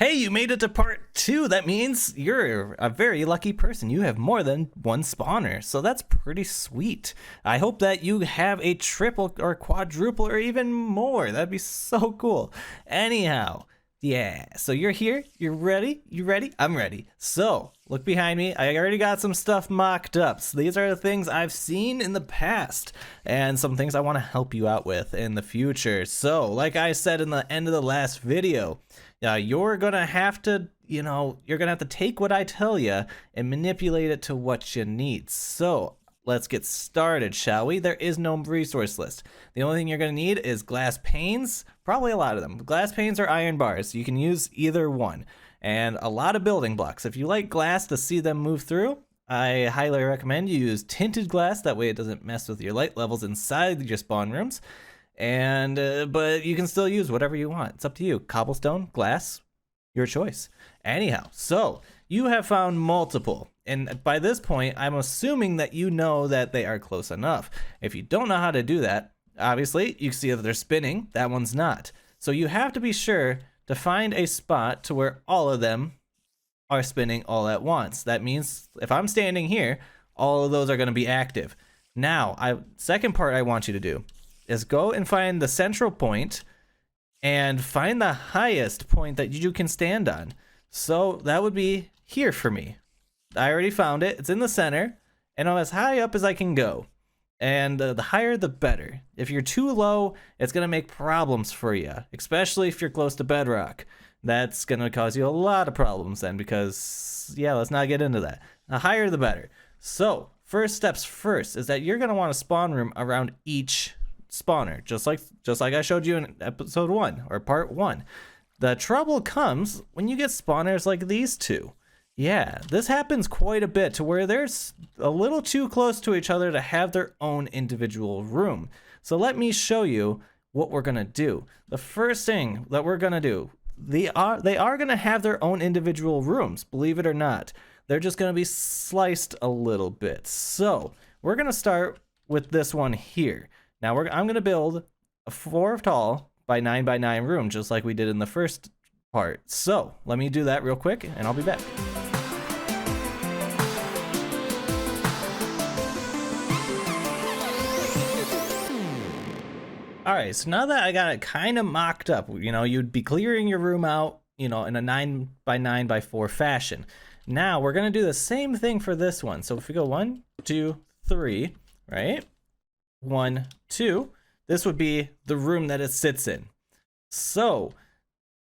Hey, you made it to part 2. That means you're a very lucky person. You have more than one spawner, so that's pretty sweet. I hope that you have a triple or quadruple or even more. That'd be so cool. Anyhow, yeah, so you're here. You're ready? You ready? I'm ready. So, look behind me. I already got some stuff mocked up. So these are the things I've seen in the past and some things I want to help you out with in the future. So, like I said in the end of the last video, you're gonna have to, you're gonna have to take what I tell you and manipulate it to what you need. So let's get started, shall we? There is no resource list. The only thing you're gonna need is glass panes, probably a lot of them. Glass panes or iron bars. You can use either one. And a lot of building blocks. If you like glass to see them move through, I highly recommend you use tinted glass. That way it doesn't mess with your light levels inside your spawn rooms. And but you can still use whatever you want. It's up to you. Cobblestone, glass, your choice. Anyhow, so you have found multiple, and by this point I'm assuming that you know that they are close enough. If you don't know how to do that, obviously you see that they're spinning. That one's not. So you have to be sure to find a spot to where all of them are spinning all at once. That means if I'm standing here, all of those are going to be active. Now, second part I want you to do is go and find the central point and find the highest point that you can stand on. So that would be here for me. I already found it. It's in the center, and I'm as high up as I can go. And the higher, the better. If you're too low, it's going to make problems for you, especially if you're close to bedrock. That's going to cause you a lot of problems then because, yeah, let's not get into that. The higher, the better. So first steps first is that you're going to want a spawn room around each spawner, just like I showed you in episode 1 or part 1. The trouble comes when you get spawners like these two. Yeah, this happens quite a bit to where they're a little too close to each other to have their own individual room. So let me show you what we're gonna do. The first thing that we're gonna do, they are gonna have their own individual rooms, believe it or not. They're just gonna be sliced a little bit. So we're gonna start with this one here. Now I'm going to build a 4 tall by 9 by 9 room, just like we did in the first part. So let me do that real quick and I'll be back. All right, so now that I got it kind of mocked up, you'd be clearing your room out, in a 9 by 9 by 4 fashion. Now we're going to do the same thing for this one. So if we go 1, 2, 3, right? 1, 2, this would be the room that it sits in. So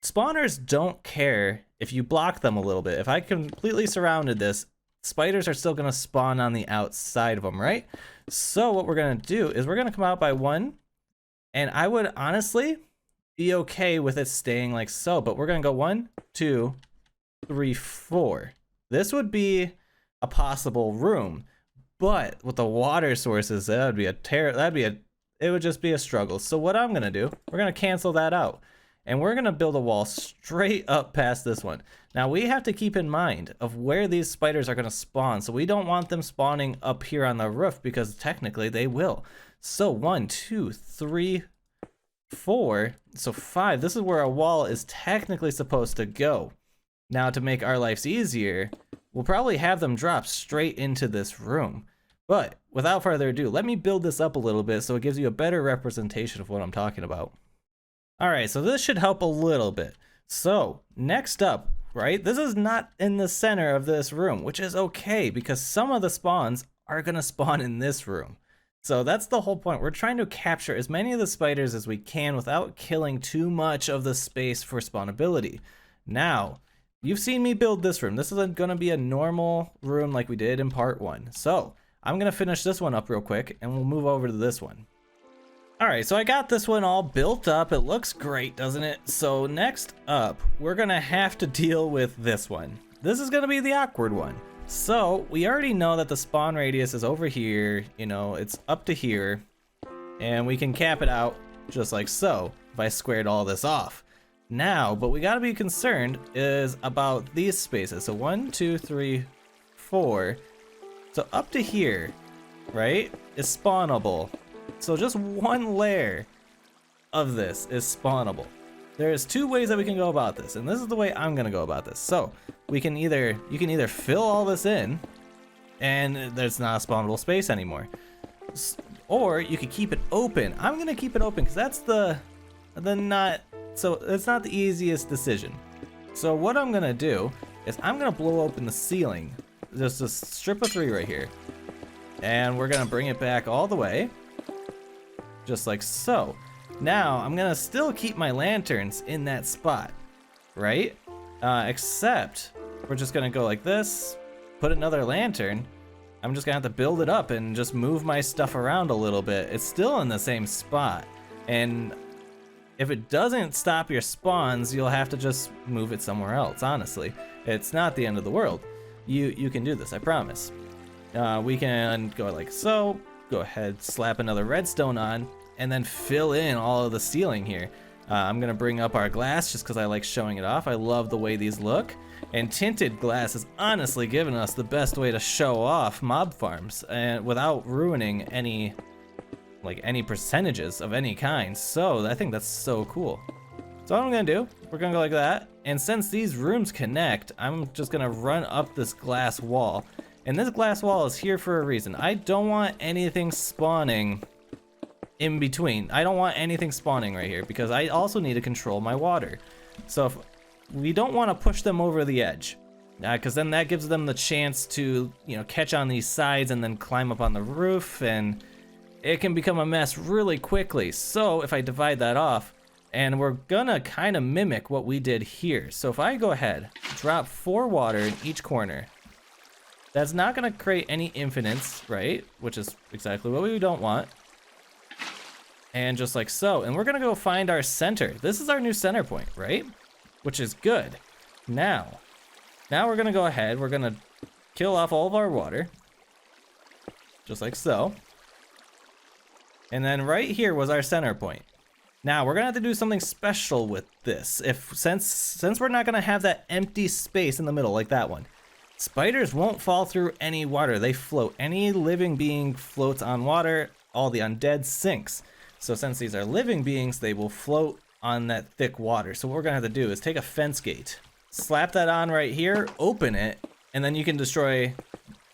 spawners don't care if you block them a little bit. If I completely surrounded this, spiders are still going to spawn on the outside of them, right? So what we're going to do is we're going to come out by 1, and I would honestly be okay with it staying like so, but we're going to go 1, 2, 3, 4. This would be a possible room. But with the water sources, it would just be a struggle. So what I'm gonna do, we're gonna cancel that out, and we're gonna build a wall straight up past this one. Now we have to keep in mind of where these spiders are gonna spawn. So we don't want them spawning up here on the roof because technically they will. So 1, 2, 3, 4, so 5. This is where a wall is technically supposed to go. Now to make our lives easier, we'll probably have them drop straight into this room. But without further ado, let me build this up a little bit so it gives you a better representation of what I'm talking about. All right, so this should help a little bit. So next up, right, this is not in the center of this room, which is okay because some of the spawns are gonna spawn in this room. So that's the whole point. We're trying to capture as many of the spiders as we can without killing too much of the space for spawnability. Now, you've seen me build this room. This isn't gonna be a normal room like we did in part 1. So I'm gonna finish this one up real quick and we'll move over to this one. All right, so I got this one all built up. It looks great, doesn't it? So next up, we're gonna have to deal with this one. This is gonna be the awkward one. So we already know that the spawn radius is over here, it's up to here, and we can cap it out just like so if I squared all this off. Now, but we gotta be concerned is about these spaces. So 1, 2, 3, 4. So up to here, right, is spawnable. So just one layer of this is spawnable. there's two ways that we can go about this, and this is the way I'm gonna go about this. So you can either fill all this in, and there's not a spawnable space anymore, or you could keep it open. I'm gonna keep it open because that's it's not the easiest decision. So what I'm gonna do is I'm gonna blow open the ceiling, just a strip of 3 right here, and we're gonna bring it back all the way, just like so. Now I'm gonna still keep my lanterns in that spot, right? Except we're just gonna go like this, put another lantern. I'm just gonna have to build it up and just move my stuff around a little bit. It's still in the same spot, and if it doesn't stop your spawns, you'll have to just move it somewhere else. Honestly, it's not the end of the world. You can do this, I promise. We can go like so. Go ahead, slap another redstone on, and then fill in all of the ceiling here. I'm gonna bring up our glass just because I like showing it off. I love the way these look. And tinted glass is honestly giving us the best way to show off mob farms and without ruining any percentages of any kind. So I think that's so cool. So what I'm gonna do, we're gonna go like that. And since these rooms connect, I'm just gonna run up this glass wall. And this glass wall is here for a reason. I don't want anything spawning in between. I don't want anything spawning right here because I also need to control my water. So if we don't want to push them over the edge, because then that gives them the chance to, catch on these sides and then climb up on the roof, and it can become a mess really quickly. So if I divide that off, and we're gonna kind of mimic what we did here. So if I go ahead, drop 4 water in each corner, that's not gonna create any infinites, right? Which is exactly what we don't want. And just like so, and we're gonna go find our center. This is our new center point, right? Which is good. Now we're gonna go ahead, we're gonna kill off all of our water. Just like so. And then right here was our center point. Now we're gonna have to do something special with this. Since we're not gonna have that empty space in the middle like that one. Spiders won't fall through any water, they float. Any living being floats on water, all the undead sinks. So since these are living beings, they will float on that thick water. So what we're gonna have to do is take a fence gate, slap that on right here, open it, and then you can destroy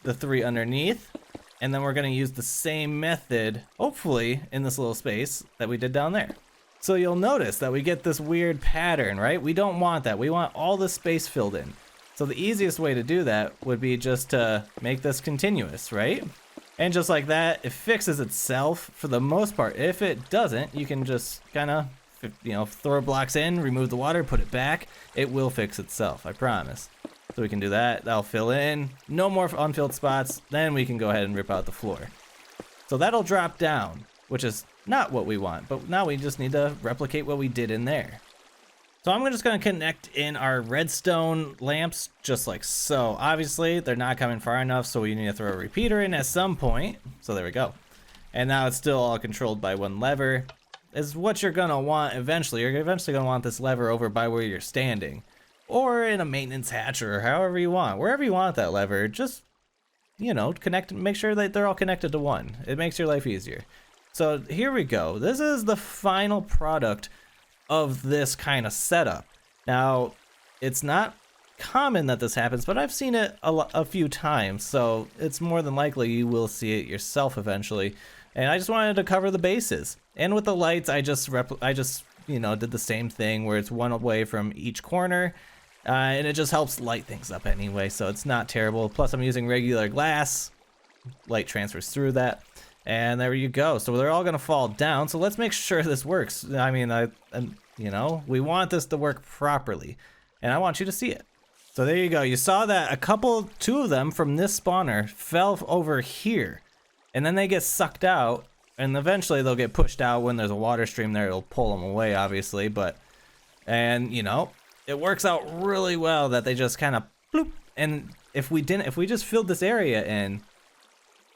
the 3 underneath. And then we're gonna use the same method, hopefully, in this little space that we did down there. So you'll notice that we get this weird pattern, right? We don't want that. We want all the space filled in. So the easiest way to do that would be just to make this continuous, right? And just like that, it fixes itself for the most part. If it doesn't, you can just kind of, throw blocks in, remove the water, put it back. It will fix itself, I promise. So we can do that. That'll fill in. No more unfilled spots. Then we can go ahead and rip out the floor. So that'll drop down, which is not what we want. But now we just need to replicate what we did in there. So I'm just going to connect in our redstone lamps just like so. Obviously, they're not coming far enough, so we need to throw a repeater in at some point. So there we go. And now it's still all controlled by one lever. Is what you're going to want eventually. You're eventually going to want this lever over by where you're standing. Or in a maintenance hatch, or however you want. Wherever you want that lever, just, connect, make sure that they're all connected to one. It makes your life easier. So here we go. This is the final product of this kind of setup. Now, it's not common that this happens, but I've seen it a few times, so it's more than likely you will see it yourself eventually. And I just wanted to cover the bases. And with the lights, I just did the same thing where it's one away from each corner, and it just helps light things up anyway, so it's not terrible. Plus, I'm using regular glass. Light transfers through that. And there you go. So they're all gonna fall down. So let's make sure this works. I mean, we want this to work properly, and I want you to see it. So there you go. You saw that 2 of them from this spawner fell over here, and then they get sucked out, and eventually they'll get pushed out when there's a water stream there. It'll pull them away, obviously, it works out really well that they just kind of bloop. And if we just filled this area in,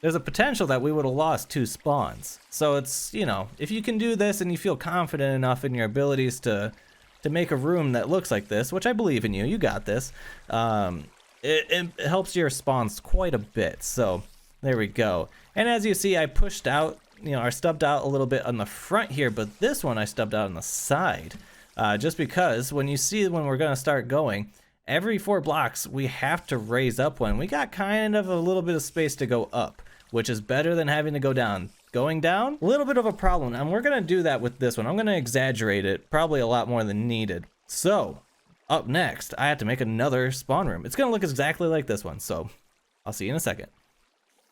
there's a potential that we would have lost 2 spawns. So it's, if you can do this and you feel confident enough in your abilities to make a room that looks like this, which I believe in you, you got this, it helps your spawns quite a bit. So there we go. And as you see, I pushed out, I stubbed out a little bit on the front here, but this one I stubbed out on the side. just because when we're going to start going, every 4 blocks we have to raise up one. We got kind of a little bit of space to go up, which is better than having to go down. Going down, a little bit of a problem, and we're going to do that with this one. I'm going to exaggerate it probably a lot more than needed. So up next, I have to make another spawn room. It's going to look exactly like this one, so I'll see you in a second.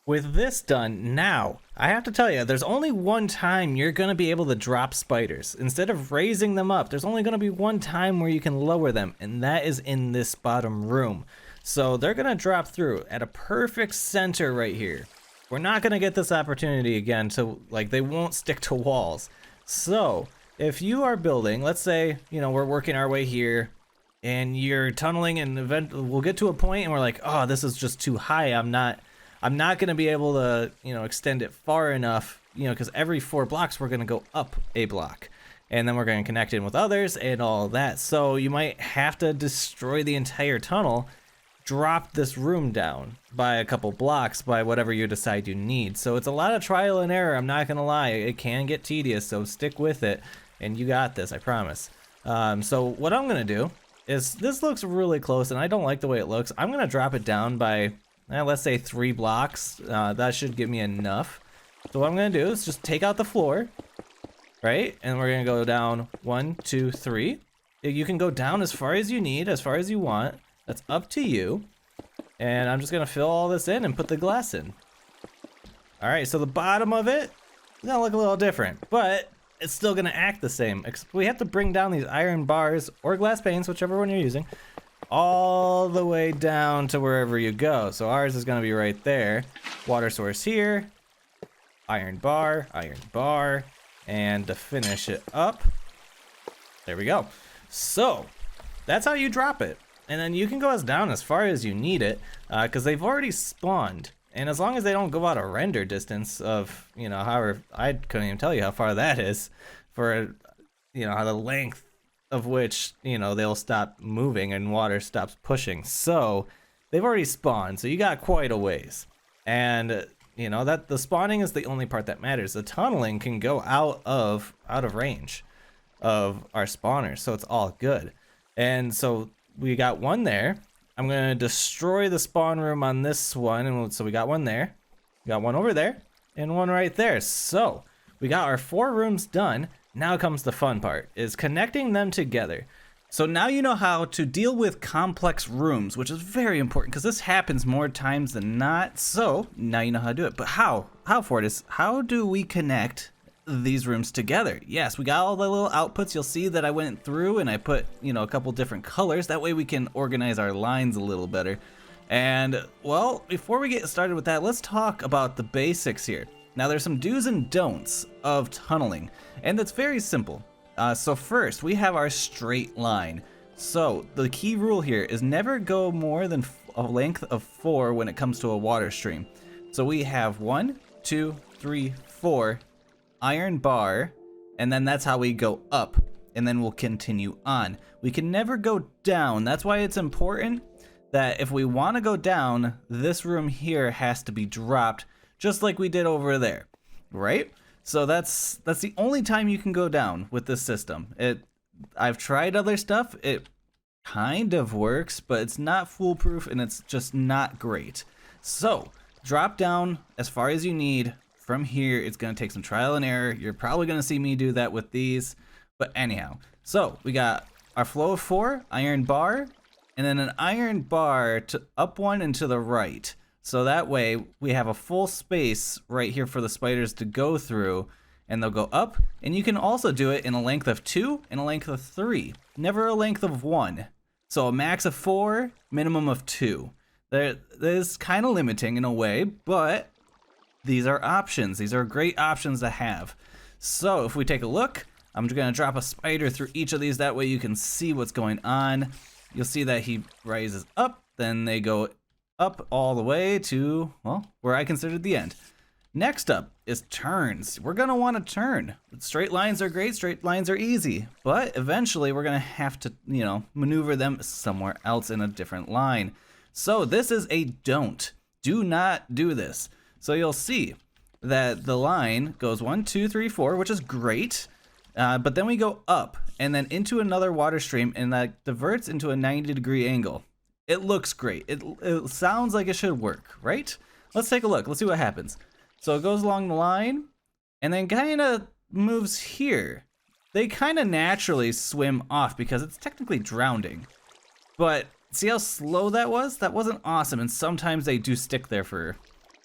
With this done, now, I have to tell you, there's only one time you're going to be able to drop spiders. Instead of raising them up, there's only going to be one time where you can lower them, and that is in this bottom room. So they're going to drop through at a perfect center right here. We're not going to get this opportunity again to, like, they won't stick to walls. So if you are building, let's say, you know, we're working our way here, and you're tunneling, and we'll get to a point and we're like, oh, this is just too high. I'm not going to be able to, you know, extend it far enough, you know, because every 4 blocks we're going to go up a block, and then we're going to connect in with others and all that. So you might have to destroy the entire tunnel, drop this room down by a couple blocks by whatever you decide you need. So it's a lot of trial and error. I'm not going to lie. It can get tedious, so stick with it, and you got this, I promise. So what I'm going to do is, this looks really close, and I don't like the way it looks. I'm going to drop it down by, let's say 3 blocks. That should give me enough. So what I'm going to do is just take out the floor, right? And we're going to go down 1, 2, 3. You can go down as far as you need, as far as you want. That's up to you. And I'm just going to fill all this in and put the glass in. All right, so the bottom of it is going to look a little different, but it's still going to act the same. We have to bring down these iron bars or glass panes, whichever one you're using, all the way down to wherever you go. So ours is going to be right there. Water source here, iron bar, and to finish it up, there we go. So that's how you drop it. And then you can go down as far as you need it, because they've already spawned. And as long as they don't go out a render distance of, you know, however, I couldn't even tell you how far that is, for, you know, how the length of which, you know, they'll stop moving and water stops pushing. So they've already spawned, so you got quite a ways. And, you know, that the spawning is the only part that matters. The tunneling can go out of range of our spawners, so it's all good. And so we got one there. I'm gonna destroy the spawn room on this one, and so we got one there, we got one over there, and one right there. So we got our 4 rooms done. Now comes the fun part, is connecting them together. So now you know how to deal with complex rooms, which is very important because this happens more times than not. So now you know how to do it. But how Fortis, how do we connect these rooms together? Yes, we got all the little outputs. You'll see that I went through and I put, you know, a couple different colors. That way we can organize our lines a little better. And well, before we get started with that, let's talk about the basics here. Now there's some do's and don'ts of tunneling, and it's very simple. So first we have our straight line. So the key rule here is never go more than a length of 4 when it comes to a water stream. So we have 1, 2, 3, 4 iron bar, and then that's how we go up, and then we'll continue on. We can never go down. That's why it's important that if we want to go down, this room here has to be dropped just like we did over there, right? So that's the only time you can go down with this system. I've tried other stuff. It kind of works, but it's not foolproof, and it's just not great. So drop down as far as you need. From here, it's going to take some trial and error. You're probably going to see me do that with these. But anyhow, so we got our flow of 4, iron bar, and then an iron bar to up 1 and to the right. So that way we have a full space right here for the spiders to go through, and they'll go up. And you can also do it in a length of 2 and a length of 3, never a length of 1. So a max of 4, minimum of 2. That is kind of limiting in a way, but these are options. These are great options to have. So if we take a look, I'm just going to drop a spider through each of these. That way you can see what's going on. You'll see that he rises up, then they go up all the way to, well, where I considered the end. Next up is turns. We're going to want to turn. Straight lines are great. Straight lines are easy. But eventually we're going to have to, you know, maneuver them somewhere else in a different line. So this is a don't. Do not do this. So you'll see that the line goes 1, 2, 3, 4, which is great. But then we go up, and then into another water stream, and that diverts into a 90-degree angle. It looks great. It sounds like it should work, right? Let's take a look. Let's see what happens. So it goes along the line, and then kind of moves here. They kind of naturally swim off because it's technically drowning. But see how slow that was? That wasn't awesome, and sometimes they do stick there for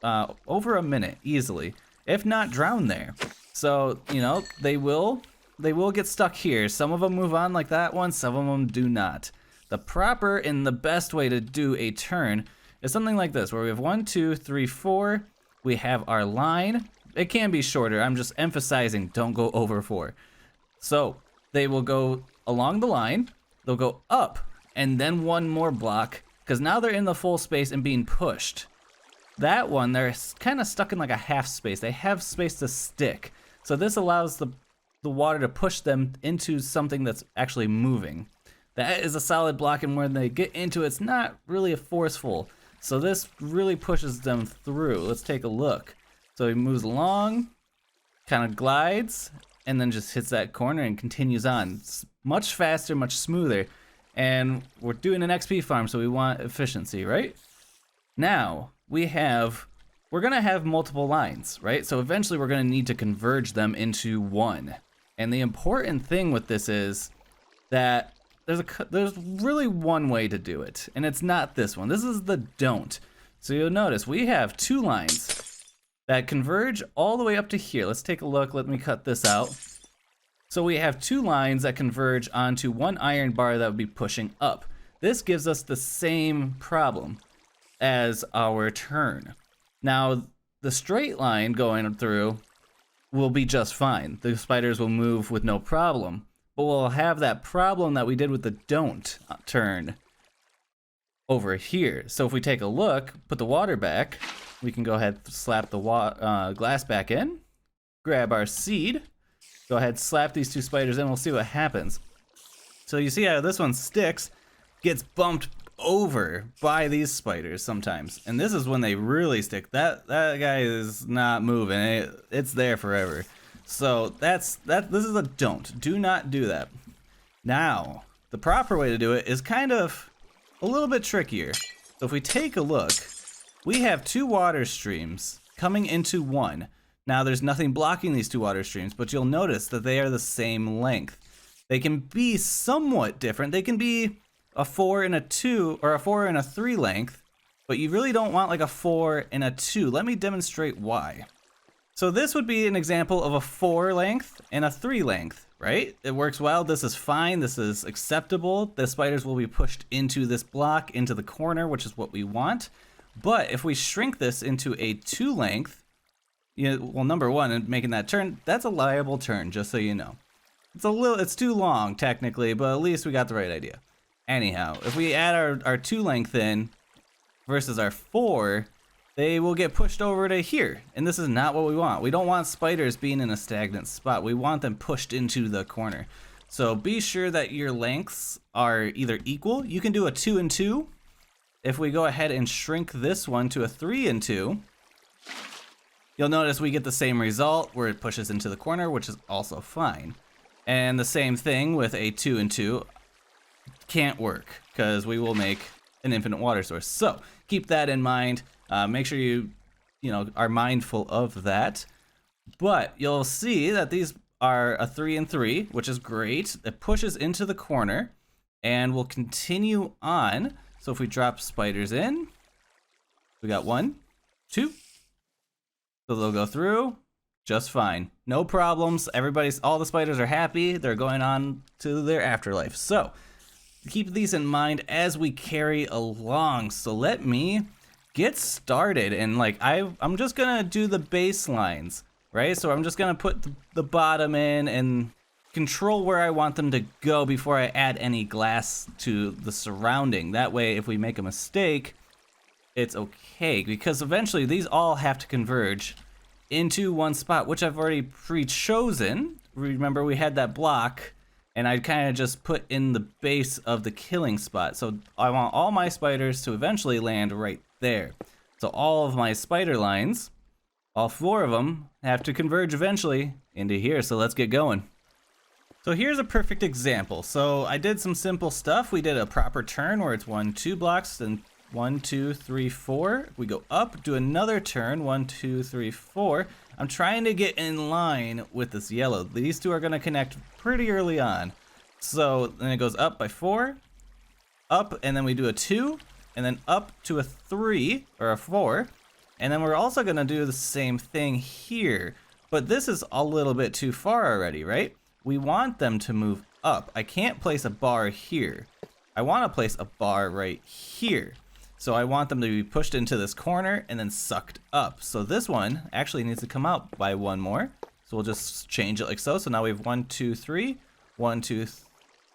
over a minute easily, if not drown there. So, you know, they will get stuck here. Some of them move on like that one, some of them do not. The proper and the best way to do a turn is something like this, where we have 1, 2, 3, 4. We have our line. It can be shorter. I'm just emphasizing, don't go over 4. So they will go along the line, they'll go up, and then one more block, because now they're in the full space and being pushed. That one, they're kind of stuck in like a half space. They have space to stick. So this allows the water to push them into something that's actually moving. That is a solid block, and when they get into it, it's not really forceful. So this really pushes them through. Let's take a look. So he moves along, kind of glides, and then just hits that corner and continues on. It's much faster, much smoother. And we're doing an XP farm, so we want efficiency, right? Now, we're gonna have multiple lines, right? So eventually we're gonna need to converge them into one. And the important thing with this is that there's really one way to do it, and it's not this one. This is the don't. So you'll notice we have 2 lines that converge all the way up to here. Let's take a look. Let me cut this out. So we have 2 lines that converge onto one iron bar that would be pushing up. This gives us the same problem as our turn. Now, the straight line going through will be just fine. The spiders will move with no problem. But we'll have that problem that we did with the don't turn over here. So if we take a look, put the water back, we can go ahead and slap the glass back in, grab our seed, go ahead, slap these 2 spiders in, we'll see what happens. So you see how this one sticks, gets bumped over by these spiders sometimes. And this is when they really stick. That guy is not moving. It's there forever. So this is a don't. Do not do that. Now, the proper way to do it is kind of a little bit trickier. So if we take a look, we have 2 water streams coming into one. Now there's nothing blocking these 2 water streams, but you'll notice that they are the same length. They can be somewhat different. They can be a 4 and a 2 or a 4 and a 3 length, but you really don't want like a 4 and a 2. Let me demonstrate why. So this would be an example of a 4 length and a 3 length, right? It works well. This is fine. This is acceptable. The spiders will be pushed into this block, into the corner, which is what we want. But if we shrink this into a 2 length, well, number one, in making that turn, that's a liable turn, just so you know. It's too long technically, but at least we got the right idea. Anyhow, if we add our 2 length in versus our 4, they will get pushed over to here, and this is not what we want. We don't want spiders being in a stagnant spot. We want them pushed into the corner. So be sure that your lengths are either equal. You can do a 2 and 2. If we go ahead and shrink this one to a 3 and 2, you'll notice we get the same result where it pushes into the corner, which is also fine. And the same thing with a 2 and 2. Can't work because we will make an infinite water source. So keep that in mind. Make sure you are mindful of that. But you'll see that these are a 3 and 3, which is great. It pushes into the corner and we'll continue on. So if we drop spiders in, we got 1, 2. So they'll go through just fine. No problems. All the spiders are happy. They're going on to their afterlife. So keep these in mind as we carry along. So let me get started, and I'm just gonna do the baselines, right? So I'm just gonna put the bottom in and control where I want them to go before I add any glass to the surrounding. That way, if we make a mistake, it's okay, because eventually these all have to converge into one spot, which I've already pre-chosen. Remember, we had that block, and I kind of just put in the base of the killing spot. So I want all my spiders to eventually land right there. So all of my spider lines, all 4 of them, have to converge eventually into here. So let's get going. So here's a perfect example. So I did some simple stuff. We did a proper turn where it's 1, 2 blocks, then 1, 2, 3, 4. We go up, do another turn, 1, 2, 3, 4. I'm trying to get in line with this yellow. These two are gonna connect pretty early on. So then it goes up by 4, up, and then we do a 2, and then up to a 3, or a 4. And then we're also gonna do the same thing here. But this is a little bit too far already, right? We want them to move up. I can't place a bar here. I want to place a bar right here. So I want them to be pushed into this corner and then sucked up. So this one actually needs to come out by one more. So we'll just change it like so. So now we have 1, 2, 3, 1, 2,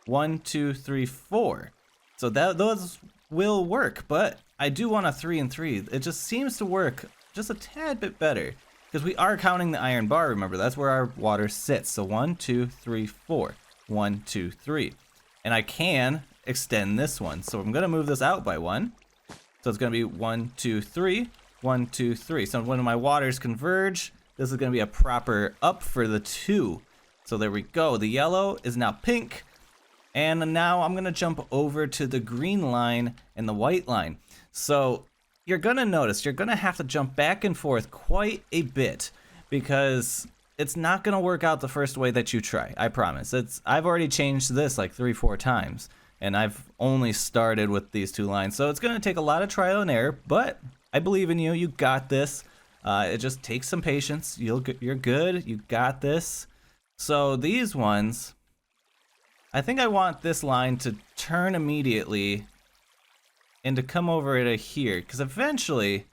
1, 2, 3, 4. So those will work, but I do want a 3 and 3. It just seems to work just a tad bit better. Because we are counting the iron bar, remember, that's where our water sits. So 1, 2, 3, 4. 1, 2, 3. And I can extend this one. So I'm going to move this out by 1. So it's going to be 1, 2, 3. 1, 2, 3. So when my waters converge, this is going to be a proper up for the 2. So there we go. The yellow is now pink. And now I'm going to jump over to the green line and the white line. So you're gonna notice you're gonna have to jump back and forth quite a bit because it's not gonna work out the first way that you try. I promise. I've already changed this like 3-4 times, and I've only started with these two lines, so it's gonna take a lot of trial and error. But I believe in you. You got this. It just takes some patience. You're good. You got this. So these ones, I think I want this line to turn immediately and to come over to here, because eventually,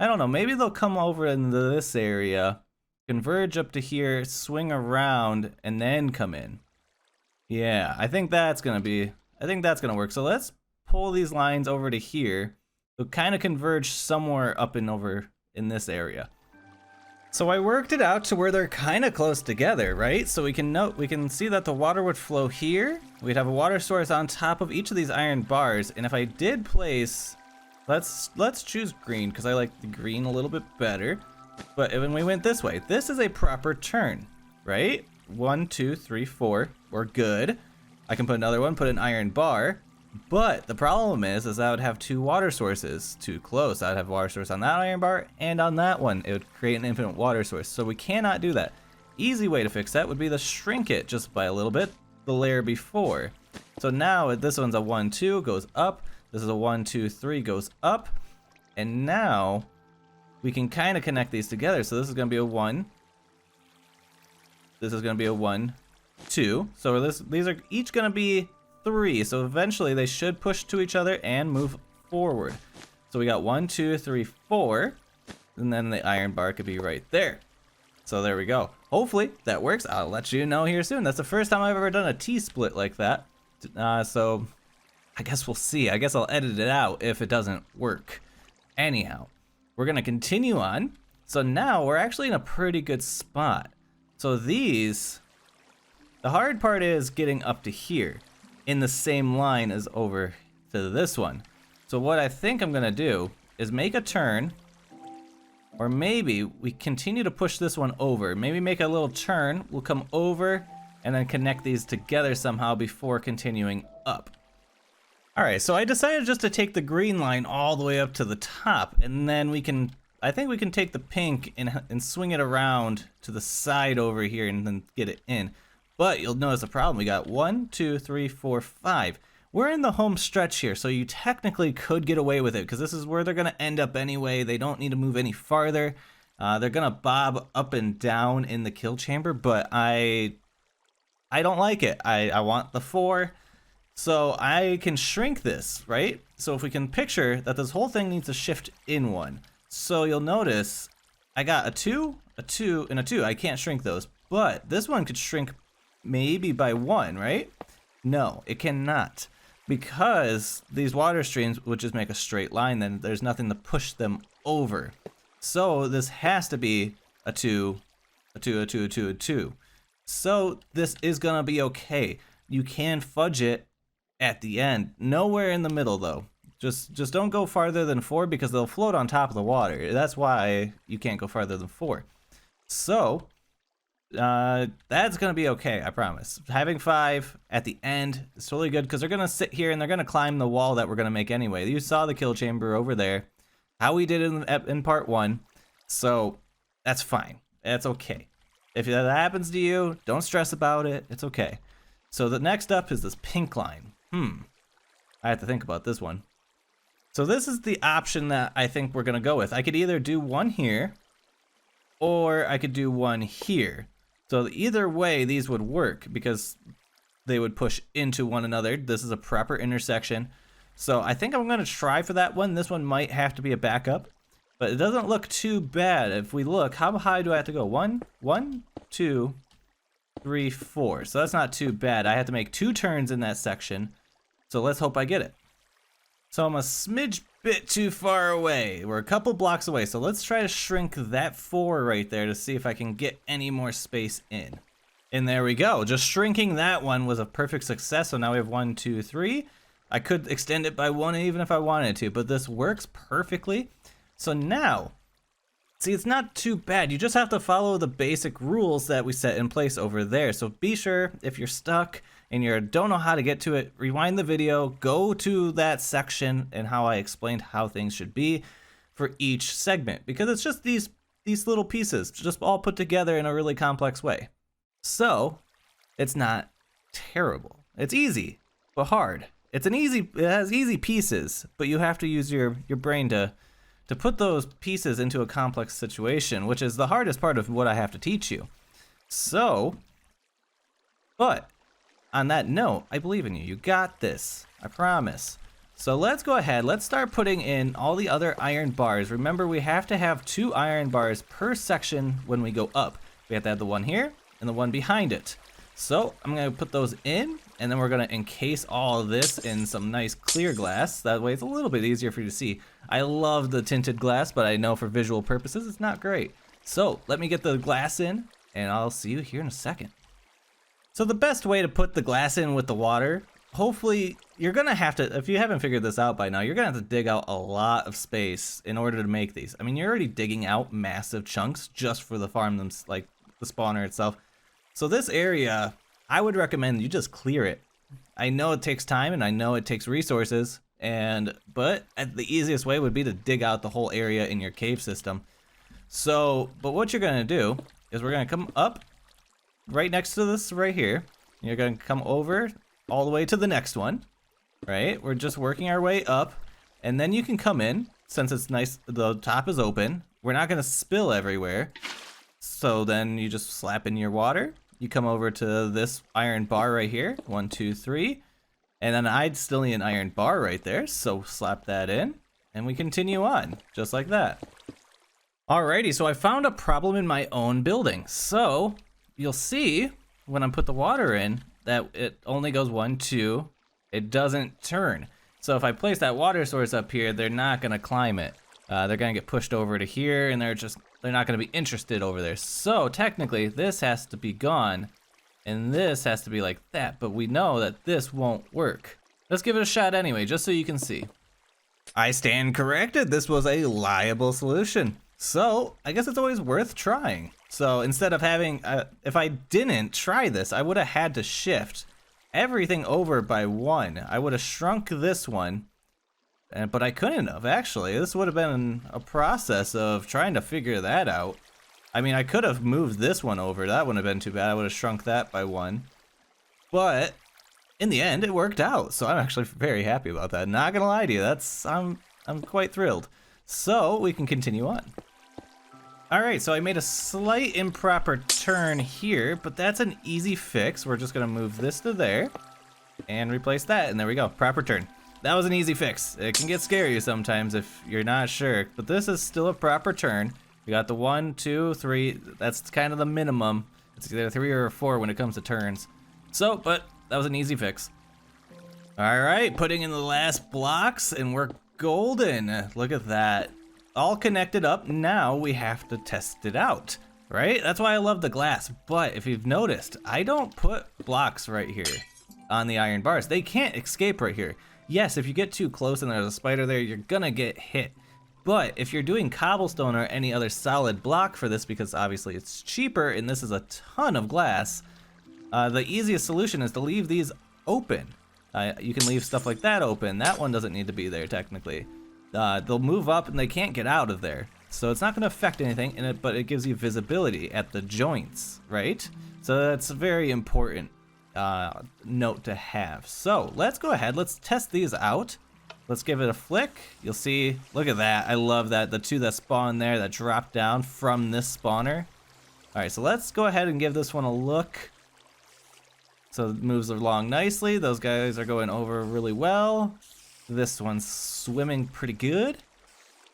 I don't know, maybe they'll come over into this area, converge up to here, swing around, and then come in. Yeah, I think that's gonna work. So let's pull these lines over to here. They'll kind of converge somewhere up and over in this area. So I worked it out to where they're kind of close together, right? So we can see that the water would flow here. We'd have a water source on top of each of these iron bars. And if I did place, let's choose green because I like the green a little bit better. But when we went this way, this is a proper turn, right? 1, 2, 3, 4, we're good. I can put another one, put an iron bar. But the problem is I would have 2 water sources too close. I'd have a water source on that iron bar and on that one. It would create an infinite water source. So we cannot do that. Easy way to fix that would be to shrink it just by a little bit, the layer before. So now this one's a 1, 2, goes up. This is a 1, 2, 3, goes up. And now we can kind of connect these together. So this is going to be a 1. This is going to be a 1, 2. So these are each going to be 3, so eventually they should push to each other and move forward. So we got 1, 2, 3, 4, and then the iron bar could be right there. So there we go. Hopefully that works. I'll let you know here soon. That's the first time I've ever done a T-split like that. So I guess we'll see. I guess I'll edit it out if it doesn't work. Anyhow, we're gonna continue on. So now we're actually in a pretty good spot. So the hard part is getting up to here in the same line as over to this one. So what I think I'm gonna do is make a turn, or maybe we continue to push this one over. Maybe make a little turn, we'll come over and then connect these together somehow before continuing up. All right, so I decided just to take the green line all the way up to the top, and then I think we can take the pink and swing it around to the side over here and then get it in. But you'll notice a problem. We got 1, 2, 3, 4, 5. We're in the home stretch here, so you technically could get away with it because this is where they're going to end up anyway. They don't need to move any farther. They're going to bob up and down in the kill chamber, but I don't like it. I want the 4, so I can shrink this, right? So if we can picture that this whole thing needs to shift in 1. So you'll notice I got a 2, a 2, and a 2. I can't shrink those, but this one could shrink maybe by 1, right? No, it cannot, because these water streams would just make a straight line, then there's nothing to push them over. So this has to be a 2, a 2, a 2, a 2, a 2. So this is gonna be okay. You can fudge it at the end. Nowhere in the middle though. Just don't go farther than 4 because they'll float on top of the water. That's why you can't go farther than 4. So That's gonna be okay, I promise. Having 5 at the end is totally good because they're gonna sit here and they're gonna climb the wall that we're gonna make anyway. You saw the kill chamber over there, how we did it in part 1, so that's fine. That's okay. If that happens to you, don't stress about it. It's okay. So the next up is this pink line. I have to think about this one. So this is the option that I think we're gonna go with. I could either do one here, or I could do one here. So either way, these would work because they would push into one another. This is a proper intersection. So I think I'm gonna try for that one. This one might have to be a backup, but it doesn't look too bad. If we look, how high do I have to go? 1, 2, 3, 4. So that's not too bad. I have to make 2 turns in that section. So let's hope I get it. So I'm a smidge bit too far away. We're a couple blocks away. So let's try to shrink that 4 right there to see if I can get any more space in. And there we go. Just shrinking that one was a perfect success. So now we have 1, 2, 3. I could extend it by 1 even if I wanted to, but this works perfectly. So now, see, it's not too bad. You just have to follow the basic rules that we set in place over there. So be sure, if you're stuck and you don't know how to get to it, rewind the video, go to that section and how I explained how things should be for each segment, because it's just these little pieces just all put together in a really complex way. So it's not terrible. It's easy, but hard. It has easy pieces, but you have to use your brain to put those pieces into a complex situation, which is the hardest part of what I have to teach you. So, but on that note, I believe in you. You got this. I promise. So let's go ahead. Let's start putting in all the other iron bars. Remember, we have to have 2 iron bars per section when we go up. We have to have the one here and the one behind it. So I'm going to put those in, and then we're going to encase all of this in some nice clear glass. That way it's a little bit easier for you to see. I love the tinted glass, but I know for visual purposes it's not great. So let me get the glass in, and I'll see you here in a second. So the best way to put the glass in with the water, hopefully you're going to have to, if you haven't figured this out by now, you're going to have to dig out a lot of space in order to make these. I mean, you're already digging out massive chunks just for the farm, like the spawner itself. So this area, I would recommend you just clear it. I know it takes time and I know it takes resources, but the easiest way would be to dig out the whole area in your cave system. So, but what you're going to do is we're going to come up right next to this right here. You're going to come over all the way to the next one, right? We're just working our way up, and then you can come in. Since it's nice, the top is open. We're not going to spill everywhere. So then you just slap in your water. You come over to this iron bar right here. 1, 2, 3. And then I'd still need an iron bar right there. So slap that in, and we continue on just like that. Alrighty, so I found a problem in my own building. So you'll see when I put the water in that it only goes 1, 2. It doesn't turn. So if I place that water source up here, they're not gonna climb it. They're gonna get pushed over to here, and they're not gonna be interested over there. So technically this has to be gone, and this has to be like that, but we know that this won't work. Let's give it a shot anyway, just so you can see. I stand corrected. This was a liable solution. So I guess it's always worth trying. So instead of having, if I didn't try this, I would have had to shift everything over by 1. I would have shrunk this one, but I couldn't have, actually. This would have been a process of trying to figure that out. I mean, I could have moved this one over. That wouldn't have been too bad. I would have shrunk that by 1. But in the end, it worked out. So I'm actually very happy about that. Not gonna lie to you, I'm quite thrilled. So we can continue on. Alright, so I made a slight improper turn here, but that's an easy fix. We're just gonna move this to there and replace that, and there we go, proper turn. That was an easy fix. It can get scary sometimes if you're not sure, but this is still a proper turn. We got the 1, 2, 3, that's kind of the minimum. It's either 3 or 4 when it comes to turns. So, but that was an easy fix. Alright, putting in the last blocks, and we're golden. Look at that. All connected up. Now we have to test it out, right? That's why I love the glass. But if you've noticed, I don't put blocks right here on the iron bars. They can't escape right here. Yes, if you get too close and there's a spider there, you're gonna get hit. But if you're doing cobblestone or any other solid block for this, because obviously it's cheaper and this is a ton of glass, the easiest solution is to leave these open. You can leave stuff like that open. That one doesn't need to be there technically. They'll move up and they can't get out of there. So it's not going to affect anything in it, but it gives you visibility at the joints, right? So that's a very important note to have. So let's go ahead, let's test these out. Let's give it a flick. You'll see, look at that. I love that, the two that spawn there that drop down from this spawner. All right, so let's go ahead and give this one a look. So it moves along nicely. Those guys are going over really well. This one's swimming pretty good.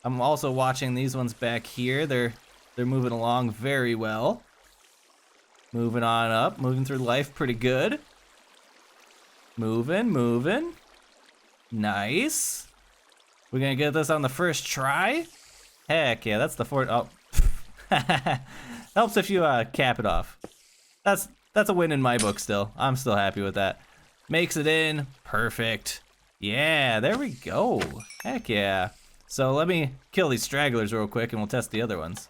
I'm also watching these ones back here. They're moving along very well. Moving on up, moving through life pretty good. Moving. Nice. We're gonna get this on the first try. Heck yeah, that's the fourth. Oh, helps if you cap it off. That's a win in my book still. I'm still happy with that. Makes it in, perfect. Yeah, there we go. Heck yeah. So let me kill these stragglers real quick and we'll test the other ones.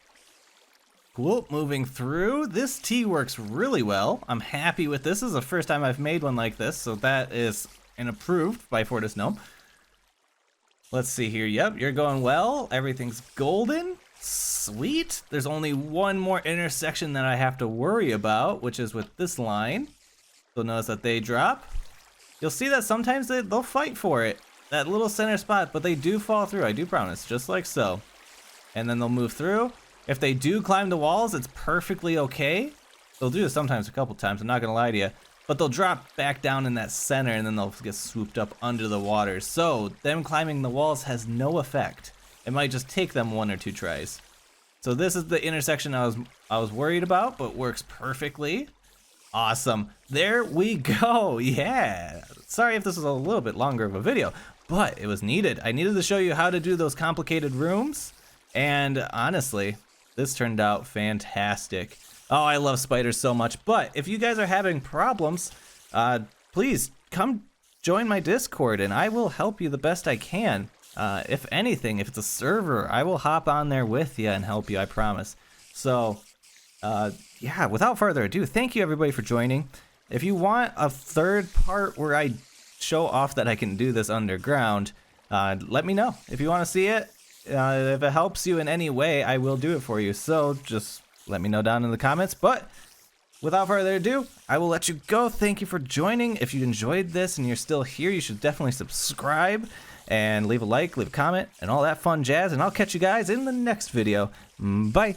Cool, moving through. This T works really well. I'm happy with this. This is the first time I've made one like this, so that is an approved by Fortis Gnome. Let's see here. Yep, you're going well. Everything's golden. Sweet. There's only one more intersection that I have to worry about, which is with this line. So notice that they drop. You'll see that sometimes they'll fight for it, that little center spot, but they do fall through, I do promise, just like so. And then they'll move through. If they do climb the walls, it's perfectly okay. They'll do this sometimes a couple times, I'm not gonna lie to you. But they'll drop back down in that center and then they'll get swooped up under the water. So them climbing the walls has no effect. It might just take them 1 or 2 tries. So this is the intersection I was worried about, but works perfectly. Awesome. There we go. Yeah. Sorry if this was a little bit longer of a video, but it was needed. I needed to show you how to do those complicated rooms. And honestly, this turned out fantastic. Oh, I love spiders so much. But if you guys are having problems, please come join my Discord and I will help you the best I can. If anything, if it's a server, I will hop on there with you and help you, I promise. So, yeah, without further ado, thank you everybody for joining. If you want a third part where I show off that I can do this underground, let me know. If you want to see it, if it helps you in any way, I will do it for you. So just let me know down in the comments. But without further ado, I will let you go. Thank you for joining. If you enjoyed this and you're still here, you should definitely subscribe and leave a like, leave a comment, and all that fun jazz. And I'll catch you guys in the next video. Bye.